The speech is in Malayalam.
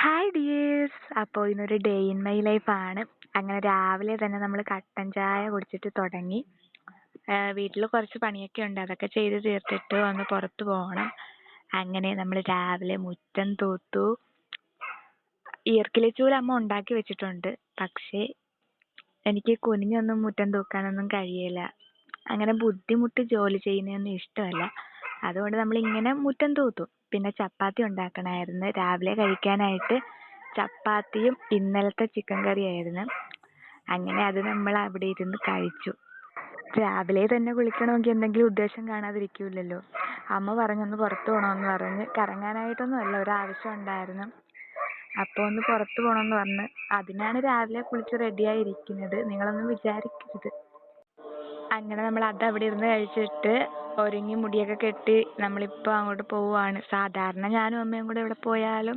Hi dears. അപ്പോൾ ഇന്നൊരു ഡേ ഇൻ മൈ ലൈഫാണ്. അങ്ങനെ രാവിലെ തന്നെ നമ്മൾ കട്ടൻ ചായ കുടിച്ചിട്ട് തുടങ്ങി. വീട്ടിൽ കുറച്ച് പണിയൊക്കെ ഉണ്ട്, അതൊക്കെ ചെയ്ത് തീർത്തിട്ട് ഒന്ന് പുറത്ത് പോകണം. അങ്ങനെ നമ്മൾ രാവിലെ മുറ്റം തൂത്തു. ഈർക്കിലിച്ചൂല് അമ്മ ഉണ്ടാക്കി വെച്ചിട്ടുണ്ട്, പക്ഷേ എനിക്ക് കുനിഞ്ഞൊന്നും മുറ്റം തൂക്കാനൊന്നും കഴിയില്ല. അങ്ങനെ ബുദ്ധിമുട്ടി ജോലി ചെയ്യുന്നതൊന്നും ഇഷ്ടമല്ല. അതുകൊണ്ട് നമ്മൾ ഇങ്ങനെ മുറ്റം തൂത്തു. പിന്നെ ചപ്പാത്തി ഉണ്ടാക്കണമായിരുന്നു രാവിലെ കഴിക്കാനായിട്ട്. ചപ്പാത്തിയും ഇന്നലത്തെ ചിക്കൻ കറിയായിരുന്നു. അങ്ങനെ അത് നമ്മൾ അവിടെ ഇരുന്ന് കഴിച്ചു. രാവിലെ തന്നെ കുളിക്കണമെങ്കിൽ എന്തെങ്കിലും ഉദ്ദേശം കാണാതിരിക്കൂലല്ലോ. അമ്മ പറഞ്ഞൊന്ന് പുറത്ത് പോകണമെന്ന് പറഞ്ഞ്, കറങ്ങാനായിട്ടൊന്നും അല്ല, ഒരാവശ്യം ഉണ്ടായിരുന്നു. അപ്പോൾ ഒന്ന് പുറത്ത് പോകണമെന്ന് പറഞ്ഞ് അതിനാണ് രാവിലെ കുളിച്ച് റെഡിയായി ഇരിക്കുന്നത്. നിങ്ങളൊന്നും വിചാരിക്കരുത്. അങ്ങനെ നമ്മൾ അത് അവിടെ ഇരുന്ന് കഴിച്ചിട്ട് ഒരുങ്ങി മുടിയൊക്കെ കെട്ടി നമ്മളിപ്പോൾ അങ്ങോട്ട് പോവുകയാണ്. സാധാരണ ഞാനും അമ്മയും കൂടെ എവിടെ പോയാലും